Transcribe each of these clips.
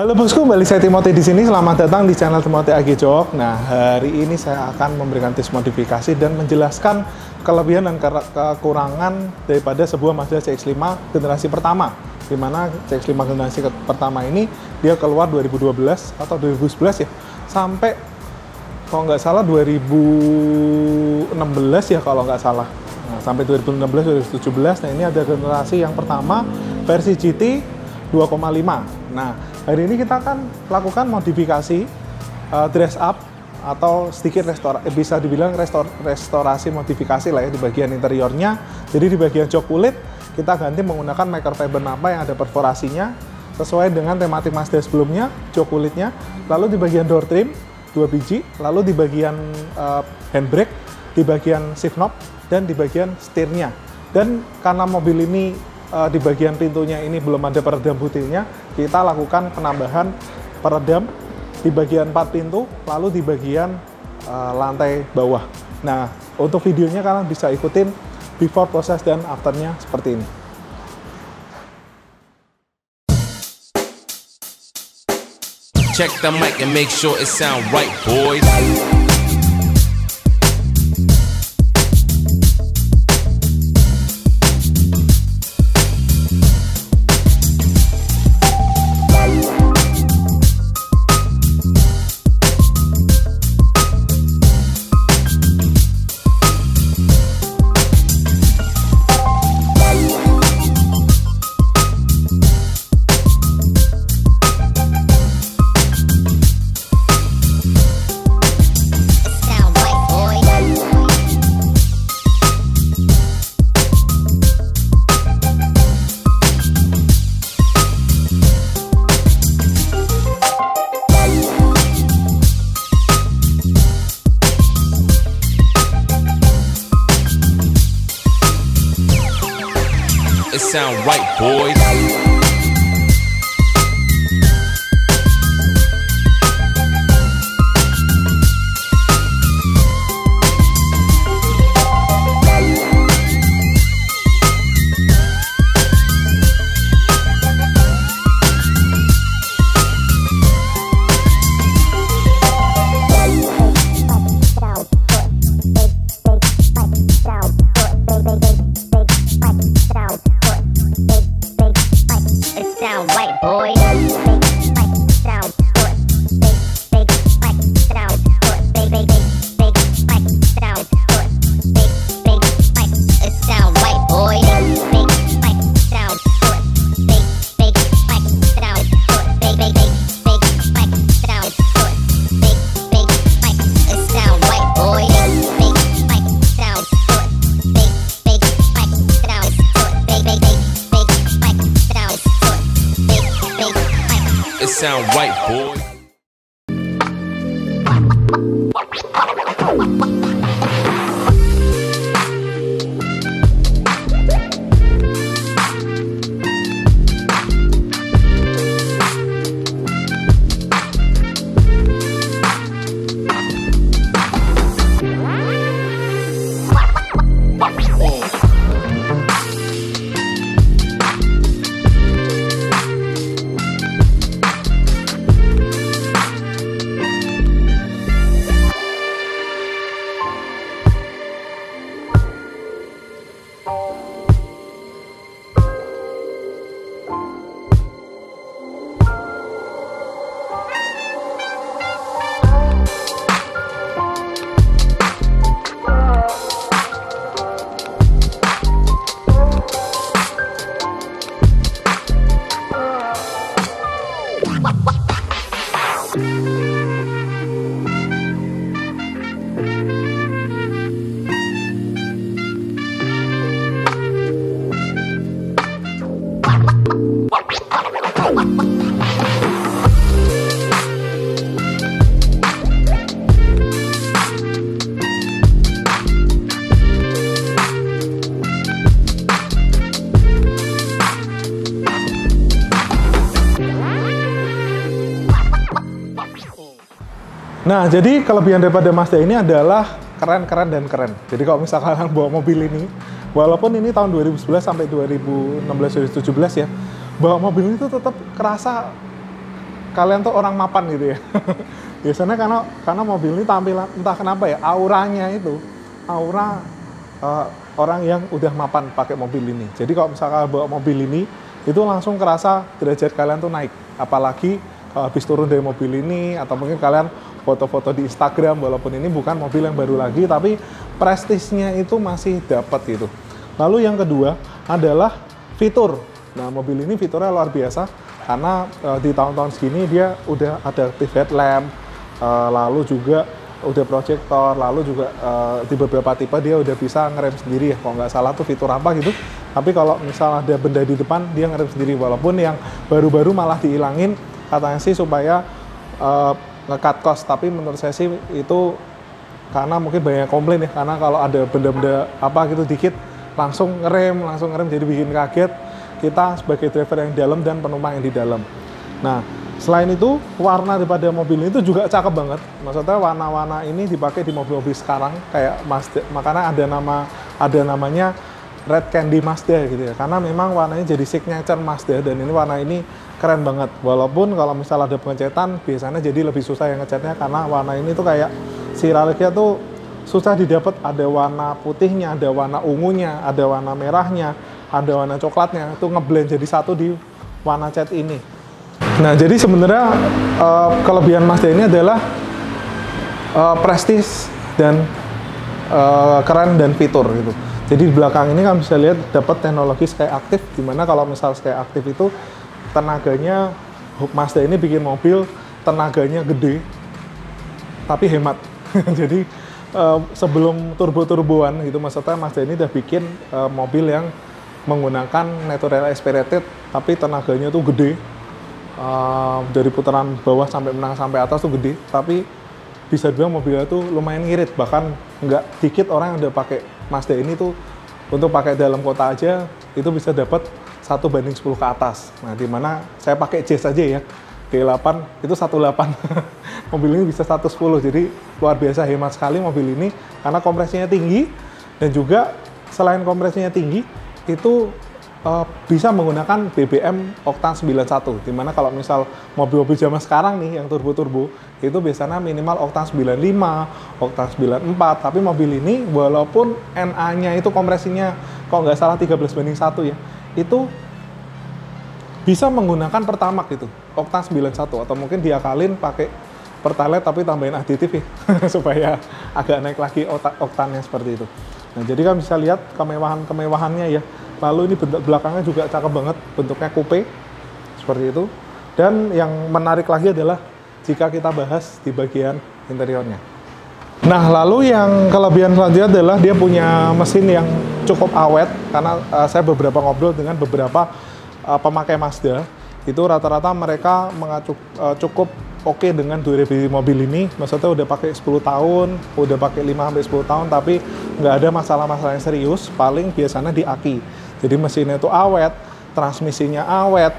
Halo bosku, kembali saya Timothy di sini. Selamat datang di channel Timothy AG Jok. Nah, hari ini saya akan memberikan tips modifikasi dan menjelaskan kelebihan dan kekurangan daripada sebuah Mazda CX-5 generasi pertama. Di mana CX-5 generasi pertama ini dia keluar 2012 atau 2011 ya, sampai kalau nggak salah 2016 ya kalau nggak salah. Nah, sampai 2016-2017. Nah, ini ada generasi yang pertama versi GT 2,5. Nah, hari ini kita akan lakukan modifikasi dress up atau sedikit bisa dibilang restorasi modifikasi lah ya di bagian interiornya. Jadi di bagian jok kulit kita ganti menggunakan maker fiber nappa yang ada perforasinya sesuai dengan tematik Mazda sebelumnya, jok kulitnya. Lalu di bagian door trim 2 biji, lalu di bagian handbrake, di bagian shift knob, dan di bagian setirnya. Dan karena mobil ini di bagian pintunya ini belum ada peredam butilnya, kita lakukan penambahan peredam di bagian 4 pintu, lalu di bagian lantai bawah. Nah, untuk videonya kalian bisa ikutin before proses dan afternya seperti ini. Check the mic and make sure it sound right, boys. It sound right, boys. Sound right, boy. Nah, jadi kelebihan daripada Mazda ini adalah keren. Jadi kalau misalkan kalian bawa mobil ini, walaupun ini tahun 2011 sampai 2016-2017 ya, bawa mobil ini tuh tetap kerasa kalian tuh orang mapan gitu ya. Biasanya karena mobil ini tampilan entah kenapa ya, auranya itu aura orang yang udah mapan pakai mobil ini. Jadi kalau misalkan bawa mobil ini itu langsung kerasa derajat kalian tuh naik. Apalagi habis turun dari mobil ini, atau mungkin kalian foto-foto di Instagram, walaupun ini bukan mobil yang baru lagi, tapi prestisnya itu masih dapat gitu. Lalu yang kedua adalah fitur. Nah, mobil ini fiturnya luar biasa karena di tahun-tahun segini dia udah ada active headlamp, lalu juga udah proyektor, lalu juga di beberapa tipe dia udah bisa ngerem sendiri ya, kalau nggak salah tuh fitur apa gitu. Tapi kalau misal ada benda di depan dia ngerem sendiri, walaupun yang baru-baru malah dihilangin katanya sih supaya nge-cut cost. Tapi menurut saya sih itu karena mungkin banyak komplain ya, karena kalau ada benda-benda apa gitu dikit langsung ngerem jadi bikin kaget kita sebagai driver yang di dalam dan penumpang yang di dalam. Nah, selain itu warna daripada mobil ini itu juga cakep banget. Maksudnya warna-warna ini dipakai di mobil-mobil sekarang kayak Mazda, makanya ada namanya Red Candy Mazda gitu ya. Karena memang warnanya jadi signature Mazda dan ini warna ini keren banget. Walaupun kalau misal ada pengecetan biasanya jadi lebih susah yang ngecatnya karena warna ini tuh kayak siraliknya tuh susah didapat. Ada warna putihnya, ada warna ungunya, ada warna merahnya, ada warna coklatnya, itu ngeblend jadi satu di warna cat ini. Nah, jadi sebenarnya kelebihan Mazda ini adalah prestis dan keren dan fitur gitu. Jadi di belakang ini kan bisa lihat dapat teknologi Sky Active, dimana kalau misal Sky Active itu tenaganya, Mazda ini bikin mobil tenaganya gede tapi hemat. Jadi sebelum turbo-turboan gitu, maksudnya Mazda ini udah bikin mobil yang menggunakan natural aspirated tapi tenaganya tuh gede, dari putaran bawah sampai menang sampai atas tuh gede, tapi bisa dibilang mobilnya tuh lumayan ngirit. Bahkan nggak dikit orang yang udah pakai Mazda ini tuh untuk pakai dalam kota aja itu bisa dapat 1/10 ke atas. Nah, dimana saya pakai Jazz aja ya, D8 itu 1.8. Mobil ini bisa 110, jadi luar biasa hemat sekali mobil ini karena kompresinya tinggi, dan juga selain kompresinya tinggi itu bisa menggunakan BBM oktan 91, dimana kalau misal mobil-mobil zaman sekarang nih yang turbo-turbo itu biasanya minimal oktan 95, oktan 94, tapi mobil ini walaupun NA-nya itu kompresinya kalau nggak salah 13/1 ya, itu bisa menggunakan Pertamax gitu, oktan 91, atau mungkin diakalin pakai Pertalite tapi tambahin aditif ya, supaya agak naik lagi oktannya seperti itu. Nah, jadi kan bisa lihat kemewahannya ya. Lalu ini bentuk belakangnya juga cakep banget, bentuknya coupe seperti itu. Dan yang menarik lagi adalah jika kita bahas di bagian interiornya. Nah, lalu yang kelebihan selanjutnya adalah dia punya mesin yang cukup awet, karena saya beberapa ngobrol dengan beberapa pemakai Mazda, itu rata-rata mereka cukup oke dengan durability mobil ini. Maksudnya udah pakai 10 tahun, udah pakai 5-10 tahun, tapi nggak ada masalah-masalah yang serius, paling biasanya di aki. Jadi mesinnya itu awet, transmisinya awet,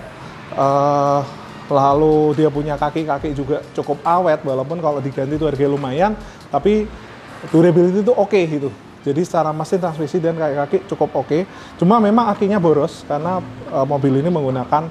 lalu dia punya kaki-kaki juga cukup awet, walaupun kalau diganti itu harganya lumayan, tapi durability itu oke gitu. Jadi secara mesin, transmisi, dan kaki-kaki cukup oke. Cuma memang akinya boros, karena mobil ini menggunakan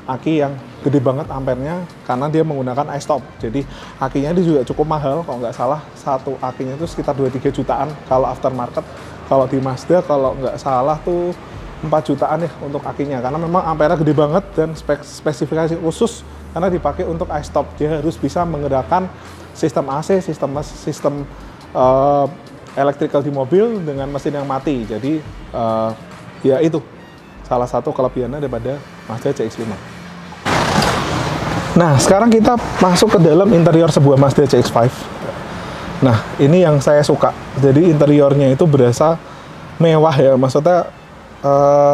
aki yang gede banget ampernya, karena dia menggunakan iStop. Jadi akinya dia juga cukup mahal, kalau nggak salah satu akinya itu sekitar 2-3 jutaan kalau aftermarket. Kalau di Mazda kalau nggak salah tuh 4 jutaan ya untuk akinya, karena memang ampernya gede banget dan spesifikasi khusus karena dipakai untuk iStop. Dia harus bisa menggerakkan sistem AC, sistem electrical di mobil dengan mesin yang mati. Jadi ya itu salah satu kelebihannya daripada Mazda CX-5. Nah, sekarang kita masuk ke dalam interior sebuah Mazda CX-5. Nah, ini yang saya suka. Jadi interiornya itu berasa mewah ya, maksudnya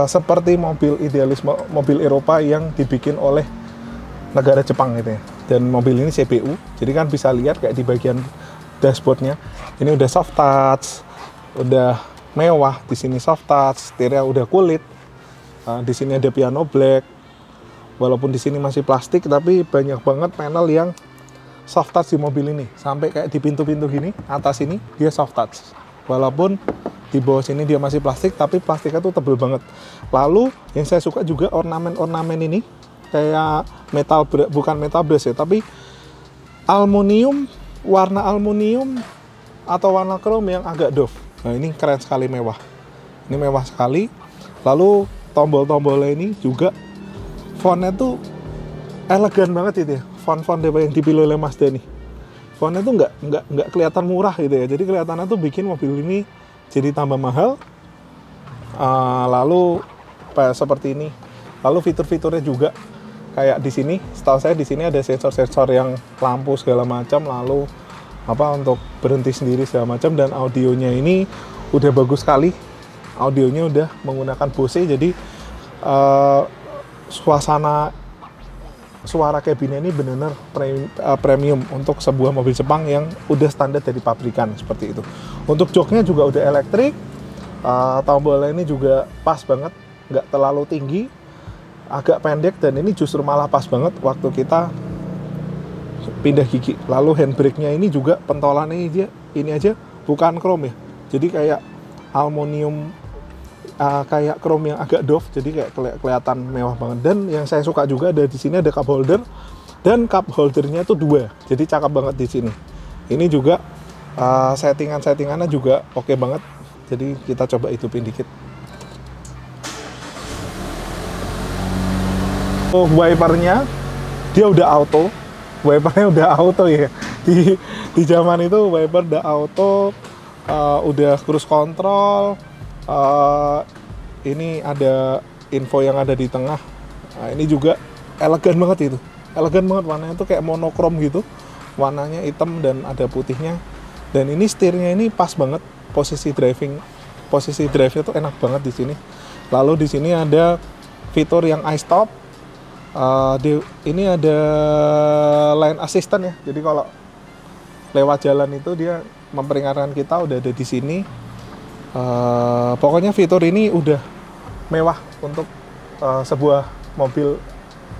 seperti mobil idealisme mobil Eropa yang dibikin oleh negara Jepang gitu ya. Dan mobil ini CBU, jadi kan bisa lihat kayak di bagian dashboardnya ini udah soft touch, udah mewah. Di sini soft touch, setirnya udah kulit, di sini ada piano black. Walaupun di sini masih plastik, tapi banyak banget panel yang soft touch di mobil ini. Sampai kayak di pintu-pintu gini, atas ini dia soft touch. Walaupun di bawah sini dia masih plastik, tapi plastiknya tuh tebel banget. Lalu yang saya suka juga ornamen-ornamen ini. kayak bukan metal brass ya, tapi aluminium, warna aluminium atau warna chrome yang agak doff. Nah ini keren sekali, mewah. Ini mewah sekali. Lalu tombol-tombolnya ini juga fontnya tuh elegan banget itu ya. Font-font yang dipilih oleh Mazda nih. Fontnya tuh nggak kelihatan murah gitu ya. Jadi kelihatannya tuh bikin mobil ini jadi tambah mahal. Lalu seperti ini. Lalu fitur-fiturnya juga kayak di sini. Setahu saya di sini ada sensor-sensor yang lampu segala macam. Lalu untuk berhenti sendiri segala macam, dan audionya ini udah bagus sekali. Audionya udah menggunakan Bose, jadi suara kabinnya ini benar-benar premium untuk sebuah mobil Jepang yang udah standar dari pabrikan seperti itu. Untuk joknya juga udah elektrik, tombolnya ini juga pas banget, nggak terlalu tinggi, agak pendek, dan ini justru malah pas banget waktu kita pindah gigi. Lalu handbrake-nya ini juga pentolannya ini aja bukan chrome ya, jadi kayak aluminium, kayak chrome yang agak doff, jadi kayak kelihatan mewah banget. Dan yang saya suka juga ada di sini ada cup holder, dan cup holdernya tuh 2, jadi cakep banget di sini. Ini juga settingannya juga oke banget, jadi kita coba hidupin dikit. Wipernya dia udah auto. Wipernya udah auto ya. Di zaman itu wiper udah auto, udah cruise control. Ini ada info yang ada di tengah. Nah, ini juga elegan banget itu. Elegan banget, warnanya tuh kayak monokrom gitu. Warnanya hitam dan ada putihnya. Dan ini setirnya ini pas banget, posisi drive-nya tuh enak banget di sini. Lalu di sini ada fitur yang iStop. Ini ada lane assistant ya, jadi kalau lewat jalan itu dia memperingatkan kita udah ada di sini. Pokoknya fitur ini udah mewah untuk sebuah mobil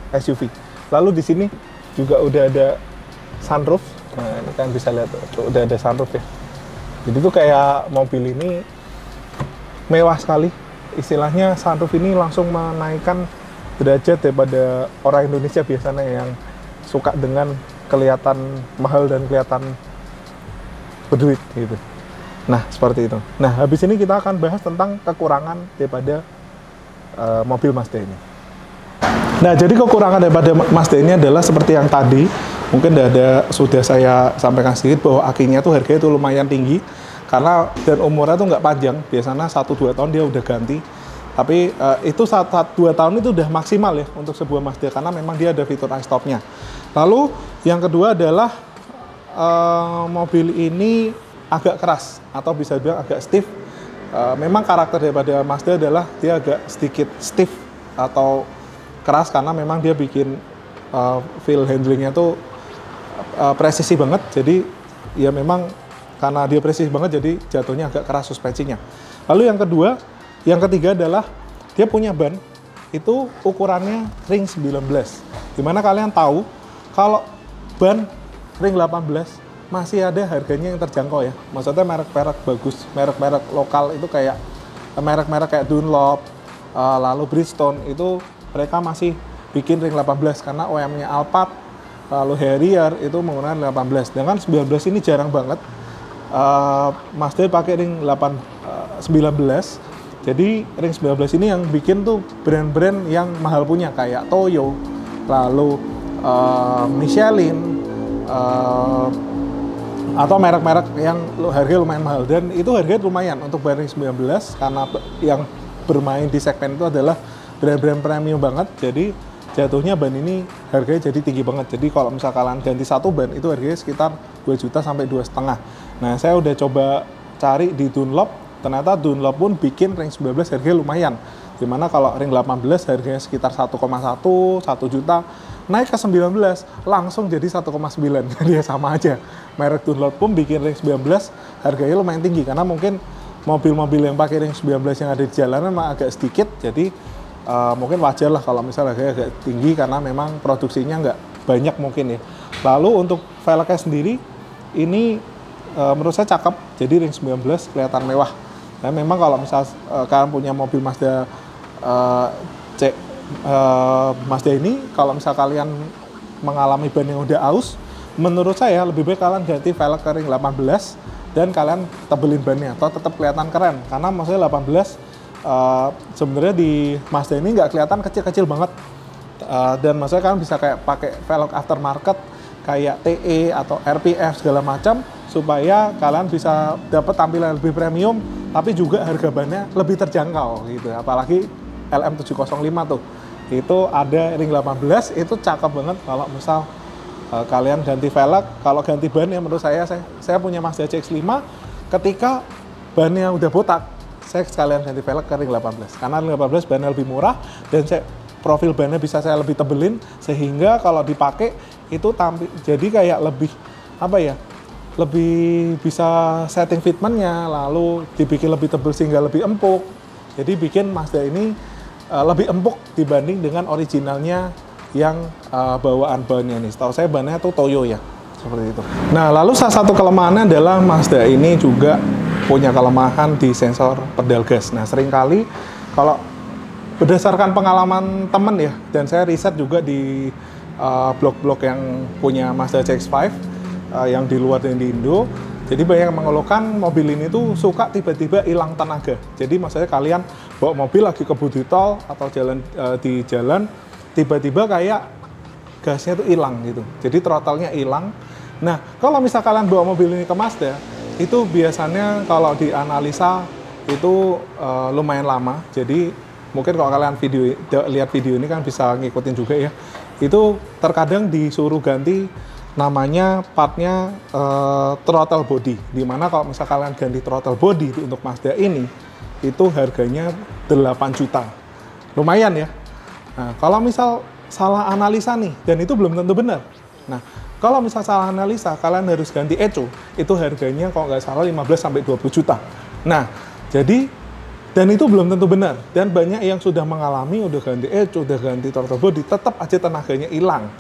SUV. Lalu di sini juga udah ada sunroof. Nah ini kalian bisa lihat tuh, udah ada sunroof ya. Jadi tuh kayak mobil ini mewah sekali. Istilahnya sunroof ini langsung menaikkan derajat daripada orang Indonesia biasanya yang suka dengan kelihatan mahal dan kelihatan berduit gitu. Nah seperti itu. Nah habis ini kita akan bahas tentang kekurangan daripada mobil Mazda ini. Nah jadi kekurangan daripada Mazda ini adalah seperti yang tadi mungkin sudah saya sampaikan sedikit, bahwa akinya tuh harganya tuh lumayan tinggi karena dan umurnya tuh nggak panjang, biasanya 1-2 tahun dia udah ganti. Tapi itu 1-2 tahun itu udah maksimal ya untuk sebuah Mazda, karena memang dia ada fitur iStop-nya. Lalu yang kedua adalah mobil ini agak keras atau bisa dibilang agak stiff. Memang karakter daripada Mazda adalah dia agak sedikit stiff atau keras karena memang dia bikin feel handlingnya tuh presisi banget. Jadi ya memang karena dia presisi banget jadi jatuhnya agak keras suspensinya. Lalu yang ketiga adalah dia punya ban itu ukurannya ring 19. Dimana kalian tahu kalau ban ring 18 masih ada harganya yang terjangkau ya. Maksudnya merek-merek bagus, merek-merek lokal itu kayak merek-merek kayak Dunlop, lalu Bridgestone itu mereka masih bikin ring 18 karena OEM-nya Alphard, lalu Harrier itu menggunakan 18. Dengan 19 ini jarang banget. Mazda pakai ring 19. Jadi ring 19 ini yang bikin tuh brand-brand yang mahal punya kayak Toyo, lalu Michelin, atau merek-merek yang harganya lumayan mahal. Dan itu harganya lumayan untuk ring 19 karena yang bermain di segmen itu adalah brand-brand premium banget. Jadi jatuhnya ban ini harganya jadi tinggi banget. Jadi kalau misal kalian ganti satu ban itu harganya sekitar 2 juta sampai 2,5. Nah saya udah coba cari di Dunlop. Ternyata Dunlop pun bikin ring 19 harganya lumayan. Dimana kalau ring 18 harganya sekitar 1,1 juta, naik ke 19 langsung jadi 1,9. Jadi ya sama aja. Merek Dunlop pun bikin ring 19 harganya lumayan tinggi karena mungkin mobil-mobil yang pakai ring 19 yang ada di jalanan memang agak sedikit. Jadi mungkin wajar lah kalau misalnya harganya agak tinggi karena memang produksinya nggak banyak mungkin ya. Lalu untuk velgnya sendiri ini menurut saya cakep. Jadi ring 19 kelihatan mewah. Nah memang kalau misal kalian punya mobil Mazda Mazda ini kalau misal kalian mengalami ban yang udah aus, menurut saya lebih baik kalian ganti velg kering 18 dan kalian tebelin bannya atau tetap kelihatan keren, karena maksudnya 18 sebenarnya di Mazda ini nggak kelihatan kecil-kecil banget, dan maksudnya kalian bisa kayak pakai velg aftermarket kayak TE atau RPF segala macam supaya kalian bisa dapat tampilan lebih premium tapi juga harga bannya lebih terjangkau gitu. Apalagi LM705 tuh itu ada ring 18, itu cakep banget kalau misal kalian ganti velg. Kalau ganti ban ya menurut saya punya Mazda CX-5, ketika bannya udah botak saya sekalian ganti velg ke ring 18 karena ring 18 bannya lebih murah dan profil bannya bisa saya lebih tebelin sehingga kalau dipakai itu jadi kayak lebih lebih bisa setting fitmentnya, lalu dibikin lebih tebal sehingga lebih empuk. Jadi bikin Mazda ini lebih empuk dibanding dengan originalnya yang bawaan bannya nih. Setahu saya bannya tuh Toyo ya, seperti itu. Nah, lalu salah satu kelemahannya adalah Mazda ini juga punya kelemahan di sensor pedal gas. Nah, seringkali kalau berdasarkan pengalaman temen ya, dan saya riset juga di blog-blog yang punya Mazda CX-5 yang di luar dan di Indo, jadi banyak yang mengeluhkan mobil ini tuh suka tiba-tiba hilang tenaga. Jadi maksudnya kalian bawa mobil lagi ke budi tol atau jalan di jalan, tiba-tiba kayak gasnya tuh hilang gitu. Jadi throttle-nya hilang. Nah, kalau misal kalian bawa mobil ini ke Mazda, itu biasanya kalau dianalisa itu lumayan lama. Jadi mungkin kalau kalian lihat video ini kan bisa ngikutin juga ya. Itu terkadang disuruh ganti namanya partnya throttle body, dimana kalau misal kalian ganti throttle body untuk Mazda ini itu harganya 8 juta, lumayan ya. Nah, kalau misal salah analisa nih, dan itu belum tentu benar. Nah, kalau misal salah analisa kalian harus ganti ECO, itu harganya kalau nggak salah 15-20 juta. Nah, jadi dan itu belum tentu benar, dan banyak yang sudah mengalami udah ganti ECO, udah ganti throttle body, tetap aja tenaganya hilang.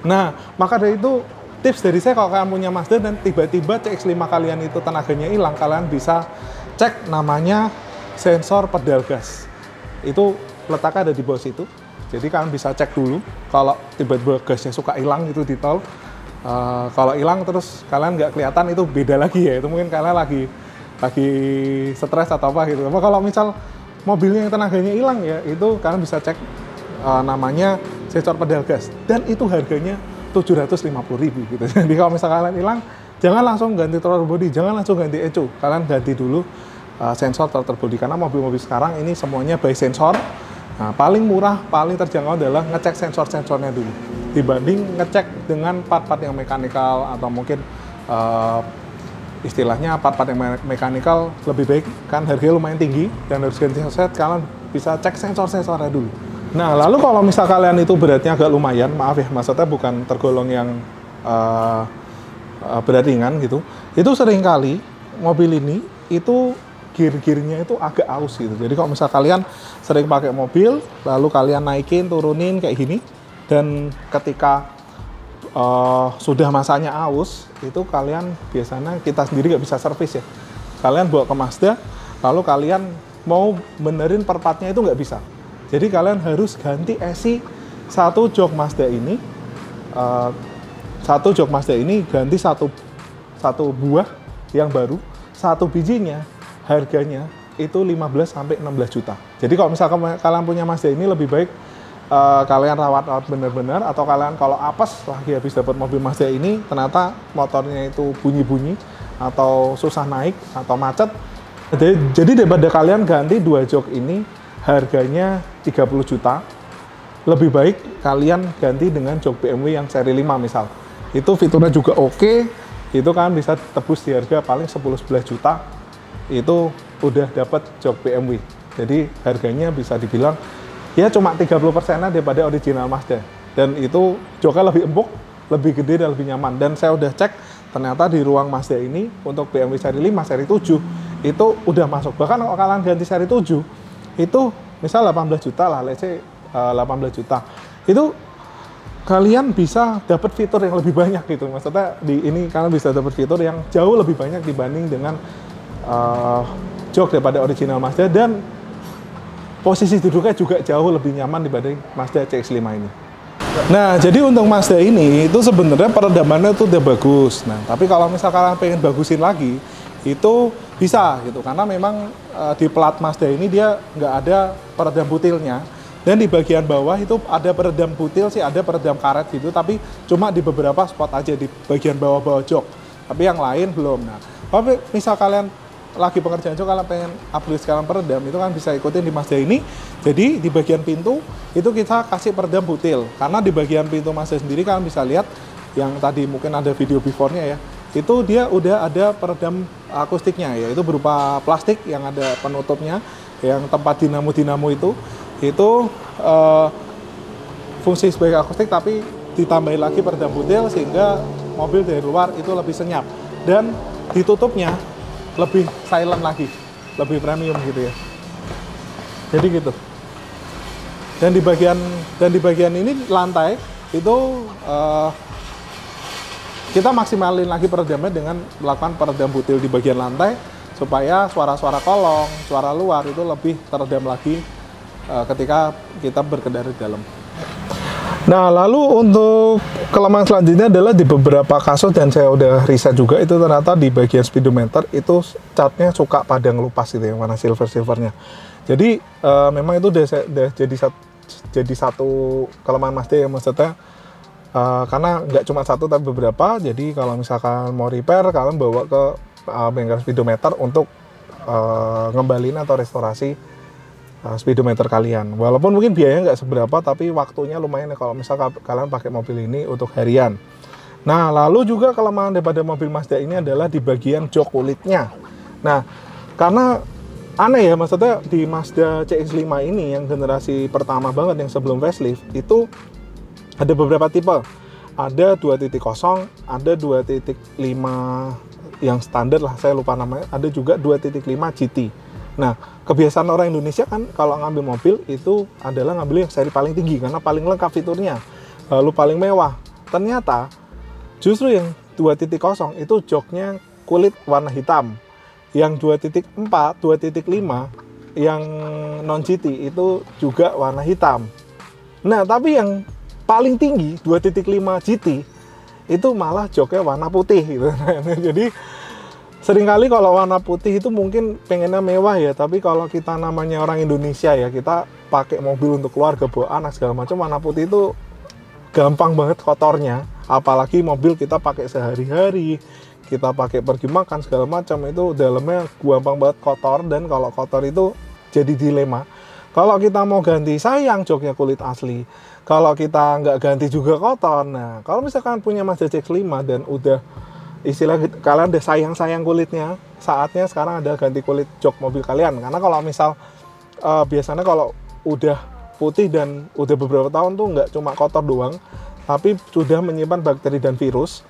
Nah, maka dari itu tips dari saya kalau kalian punya Mazda dan tiba-tiba CX-5 kalian itu tenaganya hilang, kalian bisa cek namanya sensor pedal gas. Itu letaknya ada di bawah situ. Jadi kalian bisa cek dulu kalau tiba-tiba gasnya suka hilang itu di tol. Kalau hilang terus kalian nggak kelihatan, itu beda lagi ya. Itu mungkin kalian lagi stres atau apa gitu. Apa kalau misal mobilnya yang tenaganya hilang ya, itu kalian bisa cek namanya sensor pedal gas, dan itu harganya 750.000 gitu. Jadi kalau misalnya kalian hilang, jangan langsung ganti throttle body, jangan langsung ganti ECO, kalian ganti dulu sensor throttle body, karena mobil-mobil sekarang ini semuanya by sensor. Nah, paling murah, paling terjangkau adalah ngecek sensor-sensornya dulu dibanding ngecek dengan part-part yang mekanikal, atau mungkin istilahnya part-part yang mekanikal lebih baik kan harganya lumayan tinggi dan harus ganti sensor. Kalian bisa cek sensor-sensornya dulu. Nah, lalu kalau misal kalian itu beratnya agak lumayan, maaf ya, maksudnya bukan tergolong yang berat ringan gitu, itu seringkali mobil ini itu gear-gearnya itu agak aus gitu. Jadi kalau misal kalian sering pakai mobil, lalu kalian naikin, turunin kayak gini, dan ketika sudah masanya aus, itu kalian biasanya, kita sendiri nggak bisa servis ya. Kalian bawa ke Mazda, lalu kalian mau benerin per partnya itu nggak bisa. Jadi kalian harus ganti esi satu jok Mazda ini, ganti satu buah yang baru, satu bijinya harganya itu 15-16 juta. Jadi kalau misalkan kalian punya Mazda ini, lebih baik kalian rawat bener-bener, atau kalian kalau apes lagi habis dapat mobil Mazda ini, ternyata motornya itu bunyi-bunyi atau susah naik atau macet. Jadi daripada kalian ganti 2 jok ini harganya 30 juta, lebih baik kalian ganti dengan jok BMW yang seri 5 misal. Itu fiturnya juga oke, itu kan bisa tebus di harga paling 10-11 juta, itu udah dapat jok BMW. Jadi harganya bisa dibilang ya cuma 30%-nya daripada original Mazda. Dan itu joknya lebih empuk, lebih gede dan lebih nyaman. Dan saya udah cek, ternyata di ruang Mazda ini untuk BMW seri 5, seri 7 itu udah masuk. Bahkan kalau kalian ganti seri 7 itu misal 18 juta lah, let's say 18 juta, itu kalian bisa dapat fitur yang lebih banyak gitu. Maksudnya di ini kalian bisa dapat fitur yang jauh lebih banyak dibanding dengan jok daripada original Mazda. Dan posisi duduknya juga jauh lebih nyaman dibanding Mazda CX-5 ini. Nah, jadi untuk Mazda ini itu sebenarnya peredamannya itu udah bagus. Nah, tapi kalau misalkan kalian pengen bagusin lagi, itu bisa gitu. Karena memang di plat Mazda ini dia nggak ada peredam butilnya. Dan di bagian bawah itu ada peredam butil sih, ada peredam karet gitu. Tapi cuma di beberapa spot aja di bagian bawah-bawah jok. Tapi yang lain belum. Nah, kalau misal kalian lagi pengerjaan jok, kalian pengen upgrade sekalian peredam, itu kan bisa ikutin di Mazda ini. Jadi di bagian pintu itu kita kasih peredam butil, karena di bagian pintu Mazda sendiri kalian bisa lihat yang tadi mungkin ada video before-nya ya, itu dia udah ada peredam akustiknya, yaitu berupa plastik yang ada penutupnya, yang tempat dinamo-dinamo itu fungsi sebagai akustik, tapi ditambahin lagi peredam butil sehingga mobil dari luar itu lebih senyap, dan ditutupnya lebih silent lagi, lebih premium gitu ya. Jadi gitu. Dan di bagian ini lantai itu kita maksimalin lagi peredamnya dengan melakukan peredam butil di bagian lantai supaya suara-suara kolong, suara luar itu lebih teredam lagi ketika kita berkendara di dalam. Nah, lalu untuk kelemahan selanjutnya adalah di beberapa kasus, dan saya udah riset juga, itu ternyata di bagian speedometer itu catnya suka pada ngelupas gitu ya, warna silver-silvernya. Jadi memang itu udah jadi satu kelemahan Mazda ya, maksudnya karena nggak cuma satu tapi beberapa. Jadi kalau misalkan mau repair, kalian bawa ke bengkel speedometer untuk ngembalin atau restorasi speedometer kalian. Walaupun mungkin biayanya nggak seberapa, tapi waktunya lumayan ya kalau misal kalian pakai mobil ini untuk harian. Nah, lalu juga kelemahan daripada mobil Mazda ini adalah di bagian jok kulitnya. Nah, karena aneh ya, maksudnya di Mazda CX-5 ini yang generasi pertama banget yang sebelum facelift itu ada beberapa tipe. Ada 2.0, ada 2.5 yang standar lah, saya lupa namanya. Ada juga 2.5 GT. Nah, kebiasaan orang Indonesia kan kalau ngambil mobil itu adalah ngambil yang seri paling tinggi karena paling lengkap fiturnya, lalu paling mewah. Ternyata justru yang 2.0 itu joknya kulit warna hitam. Yang 2.4, 2.5 yang non GT itu juga warna hitam. Nah, tapi yang paling tinggi 2.5 GT itu malah joknya warna putih gitu. Jadi seringkali kalau warna putih itu mungkin pengennya mewah ya, tapi kalau kita namanya orang Indonesia ya, kita pakai mobil untuk keluarga, bawa anak segala macam, warna putih itu gampang banget kotornya. Apalagi mobil kita pakai sehari-hari, kita pakai pergi makan segala macam, itu dalamnya gampang banget kotor. Dan kalau kotor itu jadi dilema. Kalau kita mau ganti, sayang joknya kulit asli. Kalau kita nggak ganti juga kotor. Nah, kalau misalkan punya Mazda CX-5 dan udah istilah kalian udah sayang-sayang kulitnya, saatnya sekarang ada ganti kulit jok mobil kalian. Karena kalau misal biasanya kalau udah putih dan udah beberapa tahun tuh nggak cuma kotor doang, tapi sudah menyimpan bakteri dan virus,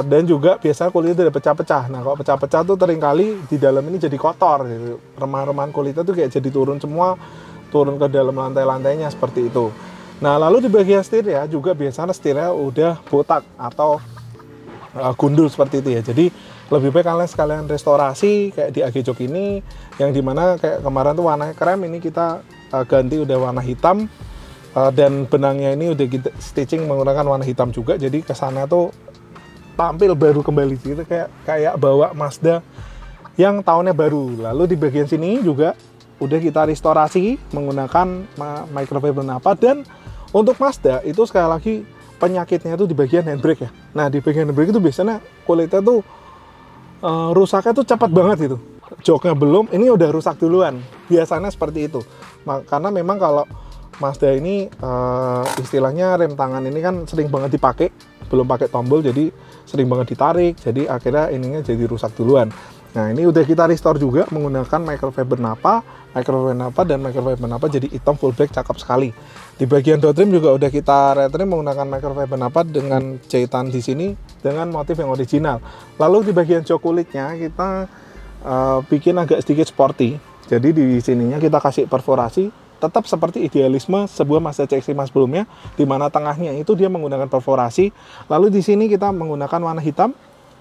dan juga biasanya kulitnya udah pecah-pecah. Nah, kalau pecah-pecah tuh seringkali di dalam ini jadi kotor gitu. Remah-remahan kulitnya tuh kayak jadi turun semua, turun ke dalam lantai-lantainya seperti itu. Nah, lalu di bagian setir ya juga biasanya setirnya udah botak atau gundul seperti itu ya. Jadi lebih baik kalian sekalian restorasi kayak di AG Jok ini, yang dimana kayak kemarin tuh warna krem, ini kita ganti udah warna hitam, dan benangnya ini udah kita stitching menggunakan warna hitam juga. Jadi kesana tuh tampil baru kembali gitu, kayak bawa Mazda yang tahunnya baru. Lalu di bagian sini juga udah kita restorasi menggunakan microfiber napa. Dan untuk Mazda itu sekali lagi penyakitnya itu di bagian handbrake ya. Nah, di bagian handbrake itu biasanya kulitnya tuh rusaknya tuh cepat banget gitu. Joknya belum, ini udah rusak duluan. Biasanya seperti itu. Karena memang kalau Mazda ini istilahnya rem tangan ini kan sering banget dipakai, belum pakai tombol, jadi sering banget ditarik, jadi akhirnya ininya jadi rusak duluan. Nah, ini udah kita restore juga menggunakan microfiber napa dan microfiber napa jadi hitam full black, cakep sekali. Di bagian door trim juga udah kita retrim menggunakan microfiber napa dengan jahitan di sini dengan motif yang original. Lalu di bagian jok kulitnya kita bikin agak sedikit sporty. Jadi di sininya kita kasih perforasi, tetap seperti idealisme sebuah Mazda CX-5 sebelumnya, di mana tengahnya itu dia menggunakan perforasi. Lalu di sini kita menggunakan warna hitam,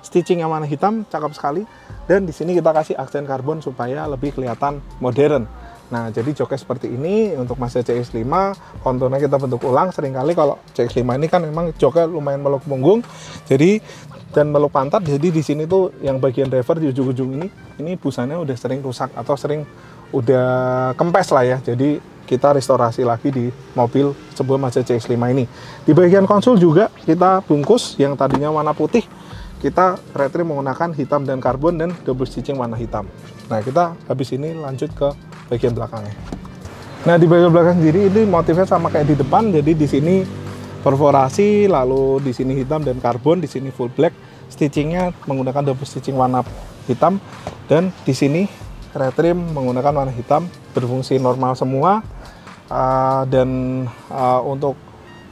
stitching yang warna hitam, cakep sekali. Dan di sini kita kasih aksen karbon supaya lebih kelihatan modern. Nah, jadi joknya seperti ini untuk Mazda CX-5, konturnya kita bentuk ulang. Seringkali kalau CX-5 ini kan memang joknya lumayan meluk punggung, jadi dan meluk pantat. Jadi di sini tuh yang bagian driver di ujung-ujung ini busanya udah sering rusak atau sering udah kempes lah ya. Jadi kita restorasi lagi di mobil sebuah Mazda CX-5 ini. Di bagian konsol juga kita bungkus yang tadinya warna putih, kita retrim menggunakan hitam dan karbon dan double stitching warna hitam. Nah, kita habis ini lanjut ke bagian belakangnya. Nah, di bagian belakang sendiri ini motifnya sama kayak di depan. Jadi di sini perforasi, lalu di sini hitam dan karbon, di sini full black. Stitchingnya menggunakan double stitching warna hitam, dan di sini retrim menggunakan warna hitam, berfungsi normal semua. Untuk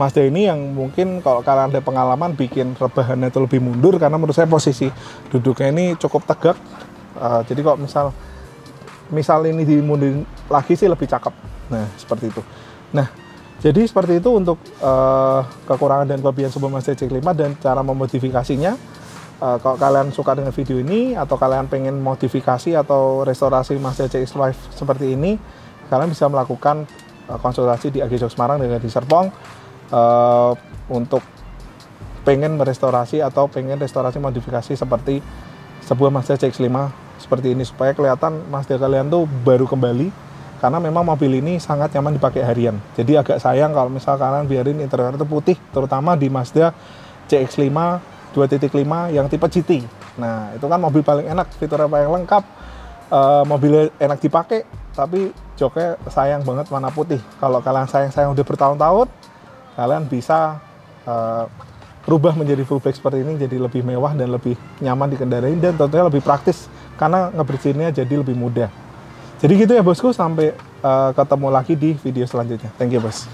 Mazda ini yang mungkin kalau kalian ada pengalaman bikin rebahannya itu lebih mundur, karena menurut saya posisi duduknya ini cukup tegak. Jadi kalau misal ini dimundurin lagi sih lebih cakep. Nah, seperti itu. Nah, jadi seperti itu untuk kekurangan dan kelebihan sebuah Mazda CX-5 dan cara memodifikasinya. Kalau kalian suka dengan video ini atau kalian pengen modifikasi atau restorasi Mazda CX-5 seperti ini, kalian bisa melakukan konsultasi di AG Jok Semarang dengan di Serpong untuk pengen merestorasi atau pengen restorasi modifikasi seperti sebuah Mazda CX-5 seperti ini, supaya kelihatan Mazda kalian tuh baru kembali, karena memang mobil ini sangat nyaman dipakai harian. Jadi agak sayang kalau misal kalian biarin interior itu putih, terutama di Mazda CX-5 2.5 yang tipe GT. Nah, itu kan mobil paling enak, fiturnya paling lengkap, mobilnya enak dipakai, tapi joknya sayang banget warna putih. Kalau kalian sayang udah bertahun-tahun, kalian bisa rubah menjadi full black seperti ini, jadi lebih mewah dan lebih nyaman dikendarain, dan tentunya lebih praktis karena ngebersihinnya jadi lebih mudah. Jadi gitu ya bosku, sampai ketemu lagi di video selanjutnya. Thank you bos.